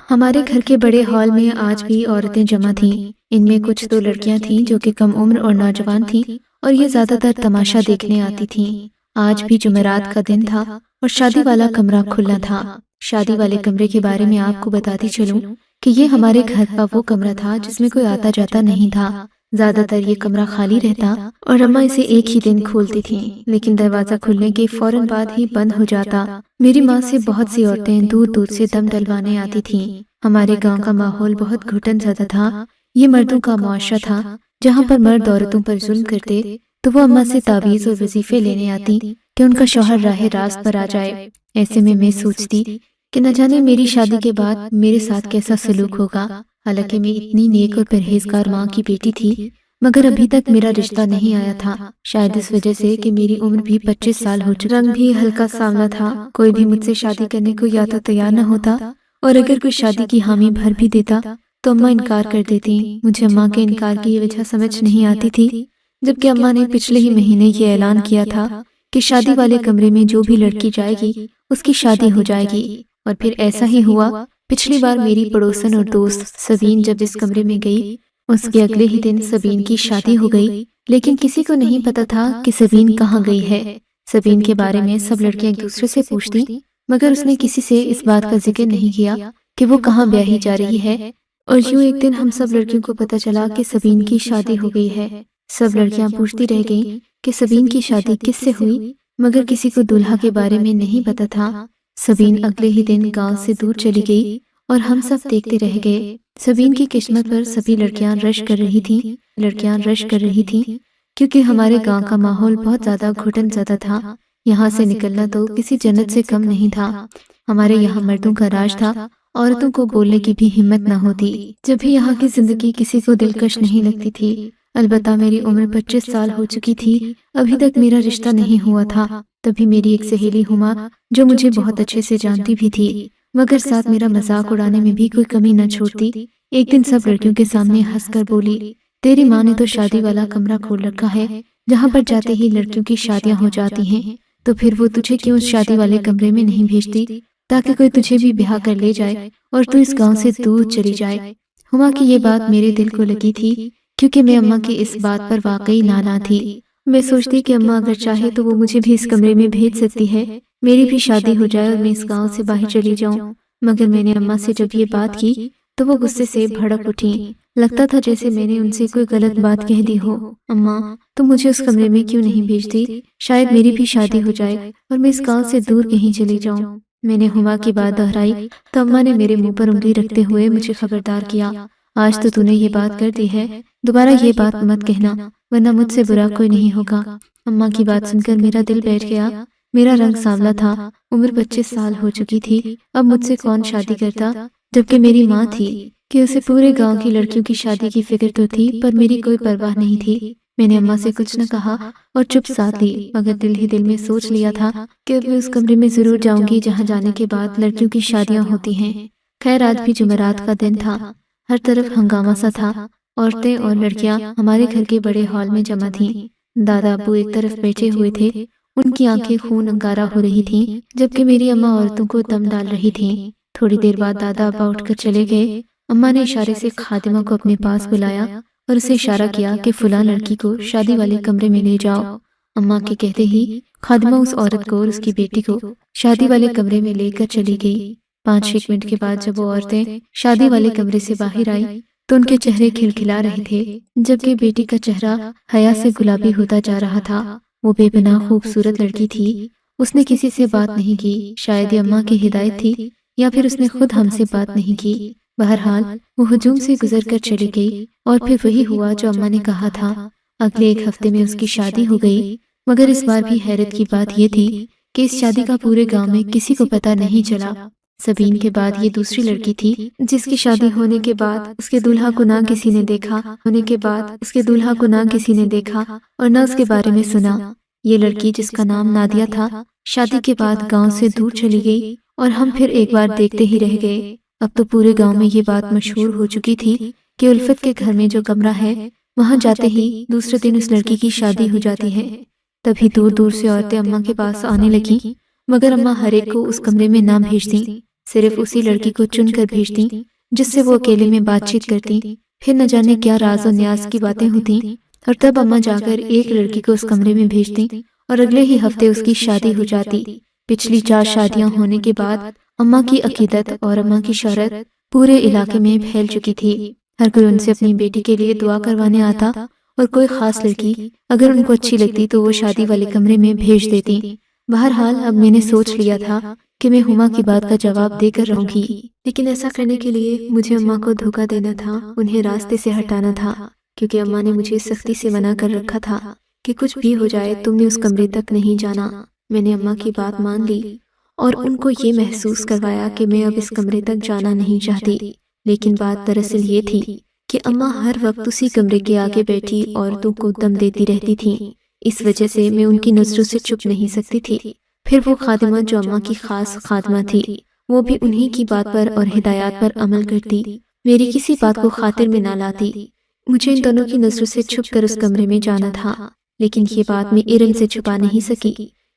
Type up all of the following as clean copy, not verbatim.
ہمارے گھر کے بڑے ہال میں آج بھی عورتیں جمع تھیں۔ ان میں کچھ تو لڑکیاں تھیں جو کہ کم عمر اور نوجوان تھیں، اور یہ زیادہ تر تماشا دیکھنے آتی تھیں۔ آج بھی جمعرات کا دن تھا اور شادی والا کمرہ کھلا تھا۔ شادی والے کمرے کے بارے میں آپ کو بتاتی چلوں کہ یہ ہمارے گھر کا وہ کمرہ تھا جس میں کوئی آتا جاتا نہیں تھا۔ زیادہ تر یہ کمرہ خالی رہتا اور اماں اسے ایک ہی دن کھولتی تھیں، لیکن دروازہ کھلنے کے فوراً بعد ہی بند ہو جاتا۔ میری ماں سے بہت سی عورتیں دور دور سے دم ڈلوانے آتی تھیں۔ ہمارے گاؤں کا ماحول بہت گھٹن زدہ تھا۔ یہ مردوں کا معاشرہ تھا، جہاں پر مرد عورتوں پر ظلم کرتے تو وہ اماں سے تعویذ اور وظیفے لینے آتی کہ ان کا شوہر راہ راست پر آ جائے۔ ایسے میں سوچتی کہ نہ جانے میری شادی کے بعد میرے ساتھ کیسا سلوک ہوگا۔ حالانکہ میں اتنی نیک اور پرہیزگار ماں کی بیٹی تھی، مگر ابھی تک میرا رشتہ نہیں آیا تھا۔ شاید اس وجہ سے کہ میری عمر بھی 25 سال ہو چکی، رنگ بھی ہلکا سانولا تھا۔ کوئی بھی مجھ سے شادی کرنے کو یا تو تیار نہ ہوتا، اور اگر کوئی شادی کی حامی بھر بھی دیتا تو اماں انکار کر دیتی۔ مجھے اماں کے انکار کی یہ وجہ سمجھ نہیں آتی تھی، جبکہ اماں نے پچھلے ہی مہینے یہ اعلان کیا تھا کہ شادی والے کمرے میں جو بھی لڑکی جائے گی اس کی شادی ہو جائے گی۔ اور پھر ایسا ہی ہوا۔ پچھلی بار میری پڑوسن اور دوست سبین جب اس کمرے میں گئی، اس کے اگلے ہی دن سبین کی شادی ہو گئی، لیکن کسی کو نہیں پتا تھا کہ سبین کہاں گئی ہے۔ سبین کے بارے میں سب لڑکیاں ایک دوسرے سے پوچھتی، مگر اس نے کسی سے اس بات کا ذکر نہیں کیا کہ وہ کہاں بیاہی جا رہی ہے۔ اور یوں ایک دن ہم سب لڑکیوں کو پتا چلا کہ سبین کی شادی ہو گئی ہے۔ سب لڑکیاں پوچھتی رہ گئیں کہ سبین کی شادی کس سے ہوئی، مگر کسی کو دولہا کے بارے میں نہیں پتا تھا۔ سبین اگلے ہی دن گاؤں سے دور چلی گئی اور ہم سب دیکھتے رہ گئے۔ سبین کی قسمت پر سبھی لڑکیاں رش کر رہی تھیں، کیونکہ ہمارے گاؤں کا ماحول بہت زیادہ گھٹن زدہ تھا۔ یہاں سے نکلنا تو کسی جنت سے کم نہیں تھا۔ ہمارے یہاں مردوں کا راج تھا، عورتوں کو بولنے کی بھی ہمت نہ ہوتی۔ جب بھی یہاں کی زندگی کسی کو دلکش نہیں لگتی تھی۔ البتہ میری عمر 25 سال ہو چکی تھی، ابھی تک میرا رشتہ نہیں ہوا تھا۔ تبھی میری ایک سہیلی ہما، جو مجھے بہت اچھے سے جانتی بھی تھی، مگر ساتھ میرا مذاق اڑانے میں بھی کوئی کمی نہ چھوڑتی، ایک دن سب لڑکیوں کے سامنے ہنس کر بولی، تیری ماں نے تو شادی والا کمرہ کھول رکھا ہے، جہاں پر جاتے ہی لڑکیوں کی شادیاں ہو جاتی ہیں، تو پھر وہ تجھے کیوں اس شادی والے کمرے میں نہیں بھیجتی تاکہ کوئی تجھے بھی بیاہ کر لے جائے اور تو اس گاؤں سے دور چلی جائے۔ ہما کی یہ بات میرے دل کو لگی تھی، کیونکہ میں اماں کی اس بات پر واقعی نالاں تھی۔ میں سوچتی کہ اماں اگر چاہے تو وہ مجھے بھی اس کمرے میں بھیج سکتی ہے، میری بھی شادی ہو جائے اور میں اس گاؤں سے باہر چلی جاؤں۔ مگر میں نے اماں سے جب یہ بات کی تو وہ غصے سے بھڑک اٹھیں۔ لگتا تھا جیسے میں نے ان سے کوئی غلط بات کہہ دی ہو۔ اماں، تم مجھے اس کمرے میں کیوں نہیں بھیجتی؟ شاید میری بھی شادی ہو جائے اور میں اس گاؤں سے دور کہیں چلی جاؤں۔ میں نے ہما کی بات دہرائی تو اماں نے میرے منہ پر انگلی رکھتے ہوئے مجھے خبردار کیا، آج تو نے یہ بات کر دی ہے، دوبارہ یہ بات مت کہنا، ورنہ مجھ سے برا کوئی نہیں ہوگا۔ اماں کی بات سن کر میرا دل بیٹھ گیا۔ میرا رنگ سانولا تھا، عمر 25 سال ہو چکی تھی، اب مجھ سے کون شادی کرتا، جبکہ میری ماں تھی کہ اسے پورے گاؤں کی لڑکیوں کی شادی کی فکر تو تھی، پر میری کوئی پرواہ نہیں تھی۔ میں نے اماں سے کچھ نہ کہا اور چپ ساتھ لی، مگر دل ہی دل میں سوچ لیا تھا کہ اب میں اس کمرے میں ضرور جاؤں گی جہاں جانے کے بعد لڑکیوں کی شادیاں ہوتی ہیں۔ خیر آج بھی جمعرات کا دن تھا، ہر طرف ہنگامہ سا تھا۔ عورتیں اور لڑکیاں ہمارے گھر کے بڑے ہال میں جمع تھیں۔ دادا ابو ایک طرف بیٹھے ہوئے تھے، ان کی آنکھیں خون انگارہ ہو رہی تھیں، جبکہ میری اماں عورتوں کو دم ڈال رہی تھیں۔ تھوڑی دیر بعد دادا ابا اٹھ کر چلے گئے۔ اماں نے اشارے سے خادمہ کو اپنے پاس بلایا اور اسے اشارہ کیا کہ فلاں لڑکی کو شادی والے کمرے میں لے جاؤ۔ اماں کے کہتے ہی خادمہ اس عورت کو اور اس کی بیٹی کو شادی والے کمرے میں لے کر چلی گئی۔ 5-6 منٹ کے بعد جب وہ عورتیں شادی والے کمرے سے باہر آئی تو ان کے چہرے کھلکھلا رہے تھے، جبکہ بیٹی کا چہرہ حیا سے گلابی ہوتا جا رہا تھا۔ وہ بے پناہ خوبصورت لڑکی تھی، اس نے کسی سے بات نہیں کی، شاید یہ اماں کی ہدایت تھی یا پھر اس نے خود ہم سے بات نہیں کی۔ بہرحال وہ ہجوم سے گزر کر چلی گئی اور پھر وہی ہوا جو اماں نے کہا تھا۔ اگلے 1 ہفتے میں اس کی شادی ہو گئی، مگر اس بار بھی حیرت کی بات یہ تھی کہ اس شادی کا پورے گاؤں میں کسی کو پتہ نہیں چلا۔ سبین کے بعد یہ دوسری لڑکی تھی جس کی شادی ہونے کے بعد اس کے دولہا کو نہ کسی نے دیکھا اور نہ اس کے بارے میں سنا۔ یہ لڑکی جس کا نام نادیہ تھا، شادی کے بعد گاؤں سے دور چلی گئی اور ہم پھر ایک بار دیکھتے ہی رہ گئے۔ اب تو پورے گاؤں میں یہ بات مشہور ہو چکی تھی کہ الفت کے گھر میں جو کمرہ ہے وہاں جاتے ہی دوسرے دن اس لڑکی کی شادی ہو جاتی ہے۔ تبھی دور دور سے عورتیں اماں کے پاس آنے لگیں، مگر اماں ہر ایک کو اس کمرے میں نہ بھیجتیں۔ صرف اسی لڑکی کو چن کر بھیجتی جس سے وہ اکیلے میں بات چیت کرتی، پھر نہ جانے کیا راز و نیاز کی باتیں ہوتی، اور تب اماں جا کر ایک لڑکی کو اس کمرے میں بھیجتی اور اگلے ہی ہفتے اس کی شادی ہو جاتی۔ پچھلی 4 شادیاں ہونے کے بعد اماں کی عقیدت اور اماں کی شہرت پورے علاقے میں پھیل چکی تھی۔ ہر کوئی ان سے اپنی بیٹی کے لیے دعا کروانے آتا، اور کوئی خاص لڑکی اگر ان کو اچھی لگتی تو وہ شادی والے کمرے میں بھیج دیتی۔ بہرحال اب میں نے سوچ لیا تھا کہ میں ہما کی بات کا جواب دے کر رہوں گی، لیکن ایسا کرنے کے لیے مجھے اماں کو دھوکہ دینا تھا، انہیں راستے سے ہٹانا تھا، کیونکہ اماں نے مجھے سختی سے منع کر رکھا تھا کہ کچھ بھی ہو جائے تم نے اس کمرے تک نہیں جانا۔ میں نے اماں کی بات مان لی اور ان کو یہ محسوس کروایا کہ میں اب اس کمرے تک جانا نہیں چاہتی، لیکن بات دراصل یہ تھی کہ اماں ہر وقت اسی کمرے کے آگے بیٹھی عورتوں کو دم دیتی رہتی تھیں، اس وجہ سے میں ان کی نظروں سے چھپ نہیں سکتی تھی۔ پھر وہ خادمہ جو اماں کی خاص خادمہ تھی، وہ بھی انہی کی بات پر اور ہدایات پر عمل کرتی، میری کسی بات کو خاطر میں نہ لاتی۔ مجھے ان دونوں کی نظروں سے چھپ کر اس کمرے میں جانا تھا، لیکن یہ بات میں ارم سے چھپا نہیں سکی۔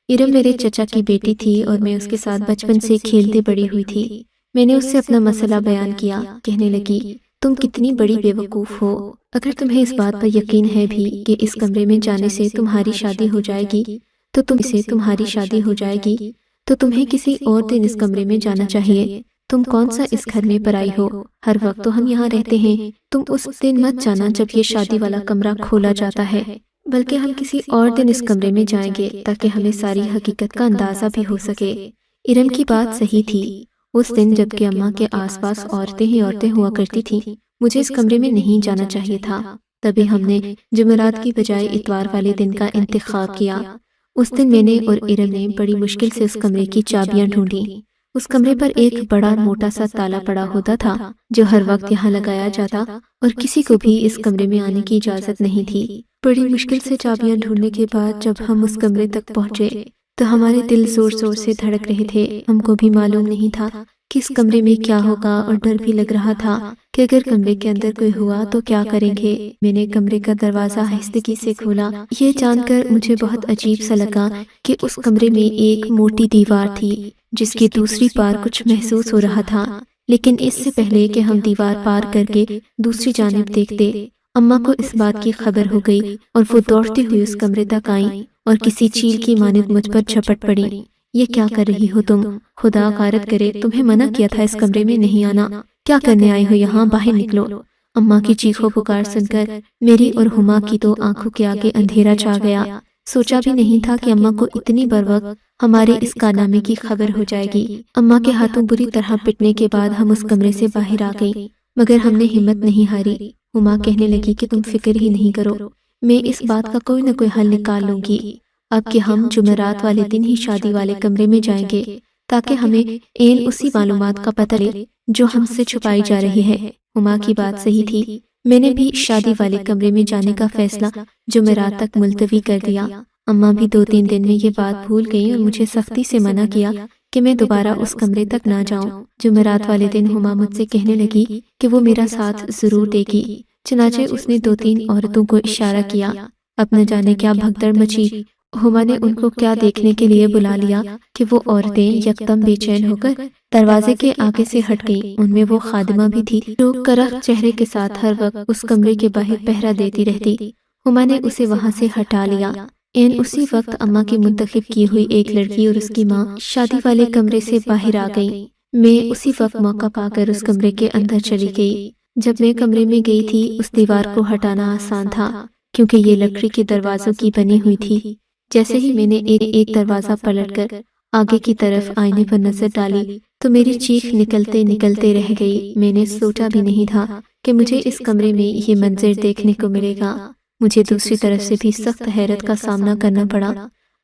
ارم میرے چچا کی بیٹی تھی اور میں اس کے ساتھ بچپن سے کھیلتے بڑی ہوئی تھی۔ میں نے اس سے اپنا مسئلہ بیان کیا، کہنے لگی تم کتنی بڑی بے وقوف ہو، اگر تمہیں اس بات پر یقین ہے بھی کہ اس کمرے میں جانے سے تمہاری شادی ہو جائے گی تو تمہیں کسی اور دن اس کمرے میں جانا چاہیے۔ تم کون سا اس گھر میں پرائی ہو، ہر وقت تو ہم یہاں رہتے ہیں، تم اس دن مت جانا جب یہ شادی والا کمرہ کھولا جاتا ہے، بلکہ ہم کسی اور دن اس کمرے میں جائیں گے تاکہ ہمیں ساری حقیقت کا اندازہ بھی ہو سکے۔ ارم کی بات صحیح تھی، اس دن جبکہ اماں کے آس پاس عورتیں ہی عورتیں ہوا کرتی تھیں، مجھے اس کمرے میں نہیں جانا چاہیے تھا۔ تبھی ہم نے جمعرات کی بجائے اتوار والے دن کا انتخاب کیا۔ اس دن میں نے اور ارم نے بڑی مشکل سے اس کمرے کی چابیاں ڈھونڈیں۔ اس کمرے پر ایک بڑا موٹا سا تالا پڑا ہوتا تھا جو ہر وقت یہاں لگایا جاتا، اور کسی کو بھی اس کمرے میں آنے کی اجازت نہیں تھی۔ بڑی مشکل سے چابیاں ڈھونڈنے کے بعد جب ہم اس کمرے تک پہنچے تو ہمارے دل زور زور سے دھڑک رہے تھے۔ ہم کو بھی معلوم نہیں تھا کہ اس کمرے میں کیا ہوگا، اور ڈر بھی لگ رہا تھا کہ اگر کمرے کے اندر کوئی ہوا تو کیا کریں گے۔ میں نے کمرے کا دروازہ آہستگی سے کھولا، یہ جان کر مجھے بہت عجیب سا لگا کہ اس کمرے میں ایک موٹی دیوار تھی جس کی دوسری پار کچھ محسوس ہو رہا تھا، لیکن اس سے پہلے کہ ہم دیوار پار کر کے دوسری جانب دیکھتے، اماں کو اس بات کی خبر ہو گئی اور وہ دوڑتی ہوئی اس کمرے تک آئیں اور کسی چیل کی مانند مجھ پر جھپٹ پڑیں۔ یہ کیا کر رہی ہو تم؟ خدا غارت کرے، تمہیں منع کیا تھا اس کمرے میں نہیں آنا، کیا کرنے آئی ہو یہاں، باہر نکلو۔ اماں کی چیخو پکار سن کر میری اور ہما کی تو آنکھوں کے آگے اندھیرا چھا گیا۔ سوچا بھی نہیں تھا کہ اماں کو اتنی بروقت ہمارے اس کارنامے کی خبر ہو جائے گی۔ اماں کے ہاتھوں بری طرح پٹنے کے بعد ہم اس کمرے سے باہر آ گئیں، مگر ہم نے ہمت نہیں ہاری۔ ہما کہنے لگی کہ تم فکر ہی نہیں کرو، میں اس بات کا کوئی نہ کوئی حل نکال لوں گی، اب کہ ہم جمعرات والے دن ہی شادی والے کمرے میں جائیں گے تاکہ ہمیں عین اسی معلومات کا پتہ لے جو ہم سے چھپائی جا رہی ہے۔ ہما کی بات صحیح تھی، میں نے بھی شادی والے کمرے میں جانے کا فیصلہ جمعرات تک ملتوی کر دیا۔ اماں بھی 2-3 دن میں یہ بات بھول گئیں اور مجھے سختی سے منع کیا کہ میں دوبارہ اس کمرے تک نہ جاؤں۔ جمعرات والے دن ہما مجھ سے کہنے لگی کہ وہ میرا ساتھ ضرور دے گی، چنانچہ اس نے 2-3 عورتوں کو اشارہ کیا۔ اب نہ جانے کیا بھگدڑ مچی، ہما نے ان کو کیا دیکھنے کے لیے بلا لیا کہ وہ عورتیں یکدم بے چین ہو کر دروازے کے آگے سے ہٹ گئیں۔ ان میں وہ خادمہ بھی تھی جو کرخت چہرے کے ساتھ ہر وقت اس کمرے کے باہر پہرا دیتی رہتی۔ ہما نے اسے وہاں سے ہٹا لیا۔ عین اسی وقت اماں کی منتخب کی ہوئی ایک لڑکی اور اس کی ماں شادی والے کمرے سے باہر آ گئیں۔ میں اسی وقت موقع پا کر اس کمرے کے اندر چلی گئی۔ جب میں کمرے میں گئی تھی اس دیوار کو ہٹانا آسان تھا کیونکہ یہ لکڑی کے دروازوں کی بنی ہوئی تھی۔ جیسے ہی میں نے ایک دروازہ پلٹ کر آگے کی طرف آئینے پر نظر ڈالی تو میری چیخ نکلتے نکلتے رہ گئی۔ میں نے سوچا بھی نہیں تھا کہ مجھے اس کمرے میں یہ منظر دیکھنے کو ملے گا۔ مجھے دوسری طرف سے بھی سخت حیرت کا سامنا کرنا پڑا،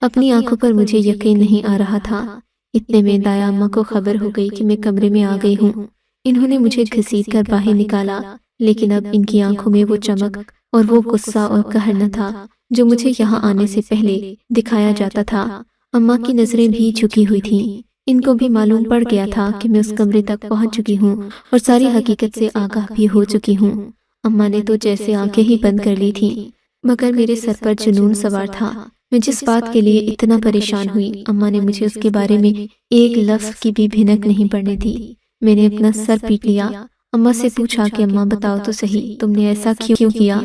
اپنی آنکھوں پر مجھے یقین نہیں آ رہا تھا۔ اتنے میں دایا اماں کو خبر ہو گئی کہ میں کمرے میں آ گئی ہوں۔ انہوں نے مجھے گھسیٹ کر باہر نکالا، لیکن اب ان کی آنکھوں میں وہ چمک اور وہ غصہ اور قہر نہ تھا جو مجھے یہاں آنے سے پہلے دکھایا جاتا تھا۔ اماں کی نظریں بھی جھکی ہوئی تھیں، ان کو بھی معلوم پڑ گیا تھا کہ میں اس کمرے تک پہنچ چکی ہوں اور ساری حقیقت سے آگاہ بھی ہو چکی ہوں۔ اماں نے تو جیسے آنکھیں ہی بند کر لی تھیں، مگر میرے سر پر جنون سوار تھا۔ میں جس بات کے لیے اتنا پریشان ہوئی، اماں نے مجھے اس کے بارے میں ایک لفظ کی بھی بھنک نہیں پڑنے دی۔ میں نے اپنا سر پیٹ لیا، اماں سے پوچھا کہ اماں بتاؤ تو صحیح، تم نے ایسا کیوں کیا؟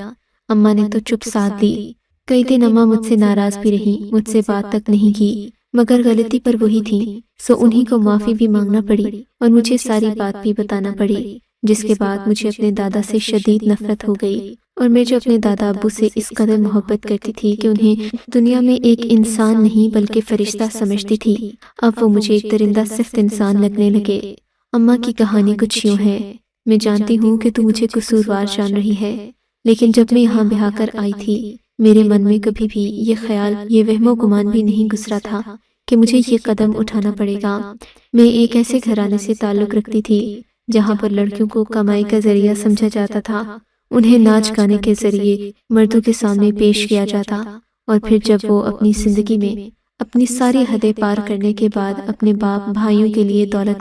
اماں نے تو چپ ساتھ دی۔ کئی دن اماں مجھ سے ناراض بھی رہی، مجھ سے بات تک نہیں کی، مگر غلطی پر وہی تھی، سو انہی کو معافی بھی مانگنا پڑی اور مجھے ساری بات بھی بتانا پڑی، جس کے بعد مجھے اپنے دادا سے شدید نفرت ہو گئی، اور میں جو اپنے دادا ابو سے اس قدر محبت کرتی تھی کہ انہیں دنیا میں ایک انسان نہیں بلکہ فرشتہ سمجھتی تھی، اب وہ مجھے ایک درندہ صفت انسان لگنے لگے۔ اماں کی کہانی کچھ یوں ہے، میں جانتی ہوں کہ تو مجھے قصوروار جان رہی ہے، لیکن جب میں یہاں بیاہ کر آئی تھی، میرے من میں کبھی بھی یہ خیال، یہ وہم و گمان بھی نہیں گزرا تھا کہ مجھے یہ قدم اٹھانا پڑے گا۔ میں ایک ایسے گھرانے سے تعلق رکھتی تھی جہاں پر لڑکیوں کو کمائی کا ذریعہ سمجھا جاتا تھا، انہیں ناچ گانے کے ذریعے مردوں کے سامنے پیش کیا جاتا، اور پھر جب وہ اپنی زندگی میں اپنی ساری حدیں پار کرنے کے بعد اپنے باپ بھائیوں کے لیے دولت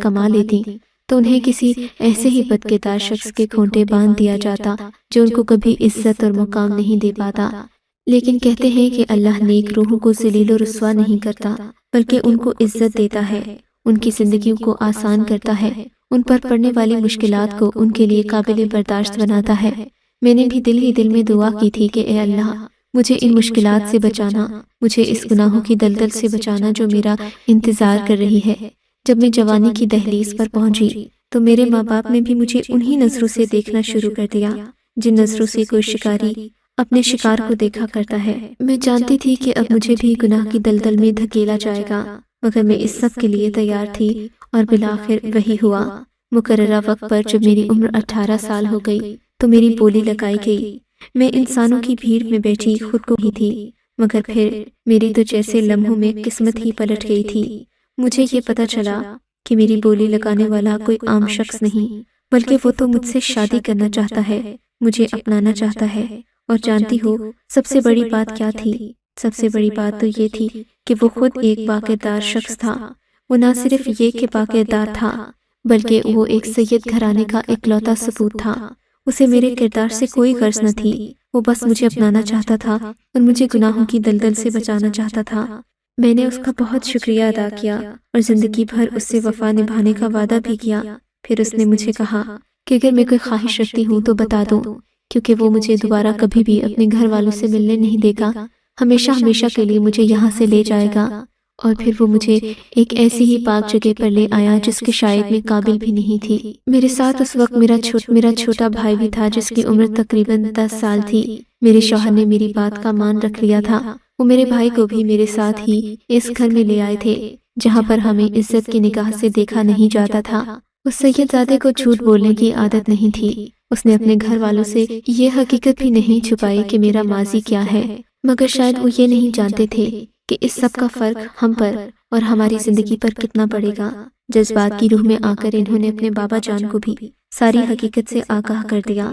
کما لیتی تو انہیں کسی ایسے ہی بدکردار شخص کے کھونٹے باندھ دیا جاتا جو ان کو کبھی عزت اور مقام نہیں دے پاتا۔ لیکن کہتے ہیں کہ اللہ نیک روحوں کو ذلیل و رسوا نہیں کرتا بلکہ ان کو عزت دیتا ہے، ان کی زندگیوں کو آسان کرتا ہے، ان پر پڑنے والی مشکلات کو ان کے لیے قابل برداشت بناتا ہے۔ میں نے بھی دل ہی دل میں دعا کی تھی کہ اے اللہ، مجھے ان مشکلات سے بچانا، مجھے اس گناہوں کی دلدل سے بچانا جو میرا انتظار کر رہی ہے۔ جب میں جوانی کی دہلیز پر پہنچی تو میرے ماں باپ نے بھی مجھے انہی نظروں سے دیکھنا شروع کر دیا جن نظروں سے کوئی شکاری اپنے شکار کو دیکھا کرتا ہے۔ میں جانتی تھی کہ اب مجھے بھی گناہ کی دلدل میں دھکیلا جائے گا، مگر میں اس سب کے لیے تیار تھی، اور بالآخر وہی ہوا۔ مقررہ وقت پر جب میری عمر 18 سال ہو گئی تو میری بولی لگائی گئی۔ میں انسانوں کی بھیڑ میں بیٹھی خود کو ہی تھی، مگر پھر میری تو جیسے لمحوں میں قسمت ہی پلٹ گئی تھی۔ مجھے یہ پتہ چلا کہ میری بولی لگانے والا کوئی عام شخص نہیں، بلکہ وہ تو مجھ سے شادی کرنا چاہتا ہے، مجھے اپنانا چاہتا ہے۔ اور جانتی ہو سب سے بڑی بات کیا تھی؟ سب سے بڑی بات تو یہ تھی کہ وہ خود ایک باکردار شخص تھا۔ وہ نہ صرف یہ کہ باکردار تھا، بلکہ وہ ایک سید گھرانے کا اکلوتا سپوت تھا۔ اسے میرے کردار سے کوئی غرض نہ تھی، وہ بس مجھے اپنانا چاہتا تھا اور مجھے گناہوں کی دلدل سے بچانا چاہتا تھا۔ میں نے اس کا بہت شکریہ ادا کیا اور زندگی بھر اس سے وفا نبھانے کا وعدہ بھی کیا۔ پھر اس نے مجھے کہا کہ اگر میں کوئی خواہش رکھتی ہوں تو بتا دوں، کیونکہ وہ مجھے دوبارہ کبھی بھی اپنے گھر والوں سے ملنے نہیں دے گا، ہمیشہ کے لیے مجھے یہاں سے لے جائے گا۔ اور پھر وہ مجھے ایک ایسی ہی پاک جگہ پر لے آیا جس کے شاید میں قابل بھی نہیں تھی۔ میرے ساتھ اس وقت میرا چھوٹا بھائی بھی تھا جس کی عمر تقریباً 10 سال تھی۔ میرے شوہر نے میری بات کا مان رکھ لیا تھا، وہ میرے بھائی کو بھی میرے ساتھ ہی اس گھر میں لے آئے تھے جہاں پر ہمیں عزت کی نگاہ سے دیکھا نہیں جاتا تھا۔ اس سید زادے کو جھوٹ بولنے کی عادت نہیں تھی، اس نے اپنے گھر والوں سے یہ حقیقت بھی نہیں چھپائی کہ میرا ماضی کیا ہے، مگر شاید وہ یہ نہیں جانتے تھے کہ اس سب کا فرق ہم پر اور ہماری زندگی پر کتنا پڑے گا۔ جذبات کی روح میں آ کر انہوں نے اپنے بابا جان کو بھی ساری حقیقت سے آگاہ کر دیا۔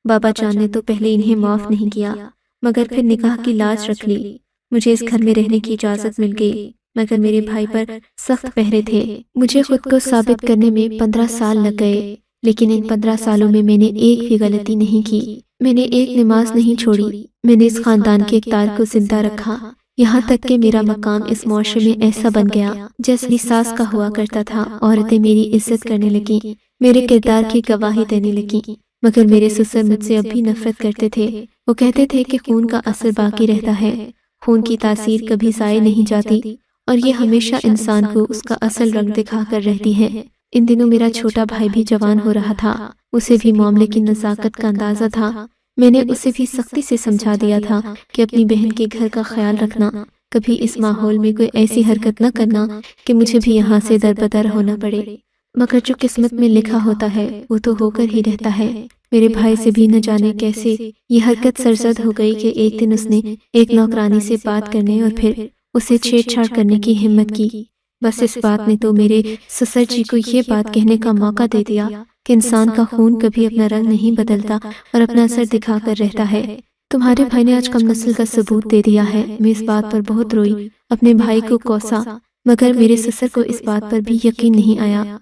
بابا جان نے تو پہلے انہیں معاف نہیں کیا، مگر پھر نکاح کی لاج رکھ لی۔ مجھے اس گھر میں رہنے کی اجازت مل گئی، مگر میرے بھائی پر سخت پہرے تھے۔ مجھے خود کو ثابت کرنے میں 15 سال لگ گئے، لیکن ان 15 سالوں میں میں نے ایک بھی غلطی نہیں کی، میں نے ایک نماز نہیں چھوڑی، میں نے اس خاندان کے اقدار کو زندہ رکھا، یہاں تک کہ میرا مقام اس معاشرے میں ایسا بن گیا جیسے ساس کا ہوا کرتا تھا۔ عورتیں میری عزت کرنے لگیں، میرے کردار کی گواہی دینے لگیں، مگر میرے سسر مجھ سے اب بھی نفرت کرتے تھے۔ وہ کہتے تھے کہ خون کا اثر باقی رہتا ہے، خون کی تاثیر کبھی ضائع نہیں جاتی، اور یہ ہمیشہ انسان کو اس کا اصل رنگ دکھا کر رہتی ہے۔ ان دنوں میرا چھوٹا بھائی بھی جوان ہو رہا تھا، اسے بھی معاملے کی نزاکت کا اندازہ تھا۔ میں نے اسے بھی سختی سے سمجھا دیا تھا کہ اپنی بہن کے گھر کا خیال رکھنا، کبھی اس ماحول میں کوئی ایسی حرکت نہ کرنا کہ مجھے بھی یہاں سے دربدر ہونا پڑے، مگر جو قسمت میں لکھا ہوتا ہے وہ تو ہو کر ہی رہتا ہے۔ میرے بھائی سے بھی نہ جانے کیسے یہ حرکت سرزد ہو گئی کہ ایک دن اس نے ایک نوکرانی سے بات کرنے اور پھر اسے چھیڑ چھاڑ کرنے کی ہمت کی۔ بس اس بات نے تو میرے سسر جی کو یہ بات کہنے کا موقع دے دیا کہ انسان کا خون کبھی اپنا رنگ نہیں بدلتا اور اپنا اثر دکھا کر رہتا ہے۔ تمہارے بھائی نے آج کم نسل کا ثبوت دے دیا ہے۔ میں اس بات پر بہت روئی، اپنے بھائی کو کوسا، مگر میرے سسر کو اس بات پر بھی یقین نہیں آیا۔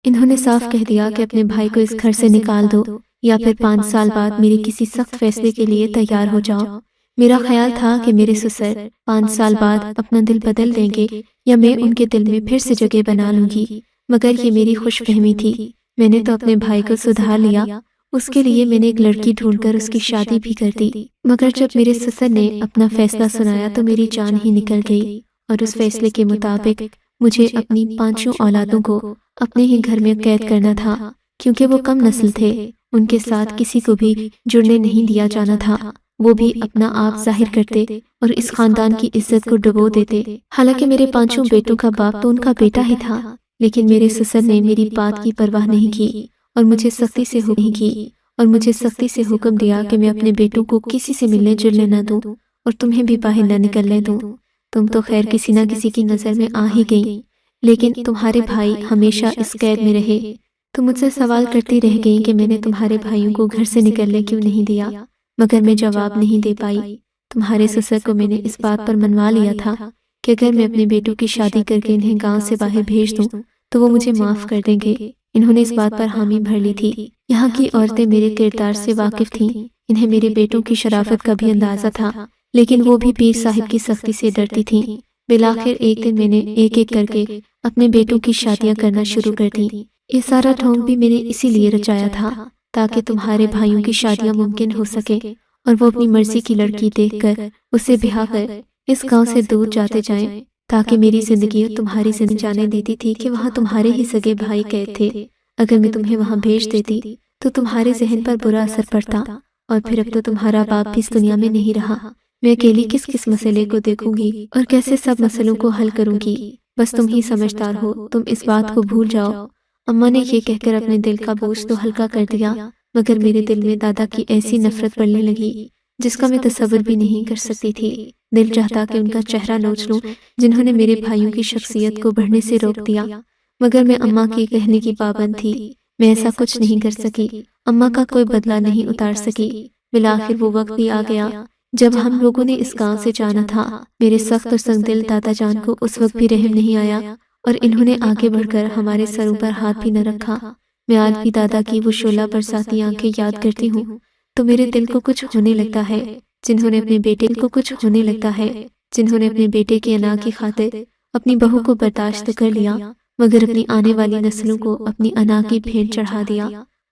انہوں نے صاف کہہ دیا کہ اپنے بھائی کو اس گھر سے نکال دو، یا پھر 5 سال بعد میرے کسی سخت فیصلے کے لیے تیار ہو جاؤ۔ میرا خیال تھا کہ میرے سسر 5 سال بعد اپنا دل بدل دیں گے یا میں ان کے دل میں پھر سے جگہ بنا لوں گی، مگر یہ میری خوش فہمی تھی۔ میں نے تو اپنے بھائی کو سدھار لیا، اس کے لیے میں نے ایک لڑکی ڈھونڈ کر اس کی شادی بھی کر دی، مگر جب میرے سسر نے اپنا فیصلہ سنایا تو میری جان ہی نکل گئی، اور اس فیصلے کے مطابق مجھے اپنی 5 اولادوں کو اپنے ہی گھر میں قید کرنا تھا، کیونکہ وہ کم نسل تھے، ان کے ساتھ کسی کو بھی جڑنے نہیں دیا جانا تھا، وہ بھی اپنا آپ ظاہر کرتے اور اس خاندان کی عزت کو ڈبو دیتے۔ حالانکہ میرے 5 بیٹوں کا باپ تو ان کا بیٹا ہی تھا، لیکن میرے سسر نے میری بات کی پرواہ نہیں کی اور مجھے سختی سے حکم دیا کہ میں اپنے بیٹوں کو کسی سے ملنے جلنے نہ دوں اور تمہیں بھی باہر نہ نکلنے دوں۔ تم تو خیر کسی نہ کسی کی نظر میں آ ہی گئی، لیکن تمہارے بھائی ہمیشہ اس قید میں رہے۔ تم مجھ سے سوال کرتی رہ گئی کہ میں نے تمہارے بھائیوں کو گھر سے نکلنے کیوں نہیں دیا، مگر میں جواب نہیں دے پائی۔ تمہارے سسر کو میں نے اس بات پر منوا لیا تھا کہ اگر میں اپنے بیٹوں کی شادی کر کے انہیں گاؤں سے باہر بھیج دوں تو وہ مجھے معاف کر دیں گے۔ انہوں نے اس بات پر حامی بھر لی تھی۔ یہاں کی عورتیں میرے کردار سے واقف تھیں، انہیں میرے بیٹوں کی شرافت کا بھی اندازہ تھا، لیکن وہ بھی پیر صاحب کی سختی سے ڈرتی تھیں۔ بالآخر ایک دن میں نے ایک ایک کر کے اپنے بیٹوں کی شادیاں کرنا شروع کر دیں۔ یہ سارا ڈھونگ بھی میں نے اسی لیے رچایا تھا تاکہ تمہارے بھائیوں کی شادیاں ممکن ہو سکے اور وہ اپنی مرضی کی لڑکی دیکھ کر اسے بیاہ کر اس گاؤں سے دور جاتے جائیں، تاکہ میری زندگی اور تمہاری زندگی جانے دیتی تھی کہ وہاں تمہارے ہی سگے بھائی قید تھے۔ اگر میں تمہیں وہاں بھیج دیتی تو تمہارے ذہن پر برا اثر پڑتا، اور پھر اب تو تمہارا باپ بھی اس دنیا میں نہیں رہا۔ میں اکیلی کس مسئلے کو دیکھوں گی اور کیسے سب مسئلوں کو حل کروں گی؟ بس تم ہی سمجھدار ہو، تم اس بات کو بھول جاؤ۔ اماں نے یہ کہہ کر اپنے دل کا بوجھ تو ہلکا کر دیا، مگر میرے دل میں دادا کی ایسی نفرت بڑھنے لگی جس کا میں تصور بھی نہیں کر سکتی تھی۔ دل چاہتا کہ ان کا چہرہ نوچ لوں جنہوں نے میرے بھائیوں کی شخصیت کو بڑھنے سے روک دیا، مگر میں اماں کی کہنے کی پابند تھی۔ میں ایسا کچھ نہیں کر سکی، اماں کا کوئی بدلہ نہیں اتار سکی۔ بالآخر وہ وقت بھی آ گیا جب ہم لوگوں نے اس گاؤں سے جانا تھا۔ میرے سخت اور سنگ دل دادا جان کو اس وقت بھی رحم نہیں آیا اور انہوں نے آگے بڑھ کر ہمارے سروں پر ہاتھ بھی نہ رکھا۔ میں آج بھی دادا کی وہ شعلہ برساتی آنکھیں یاد کرتی ہوں تو میرے دل کو کچھ ہونے لگتا ہے، جنہوں نے اپنے بیٹے کی انا کی خاطر اپنی بہو کو برداشت کر لیا، مگر اپنی آنے والی نسلوں کو اپنی انا کی بھیٹ چڑھا دیا۔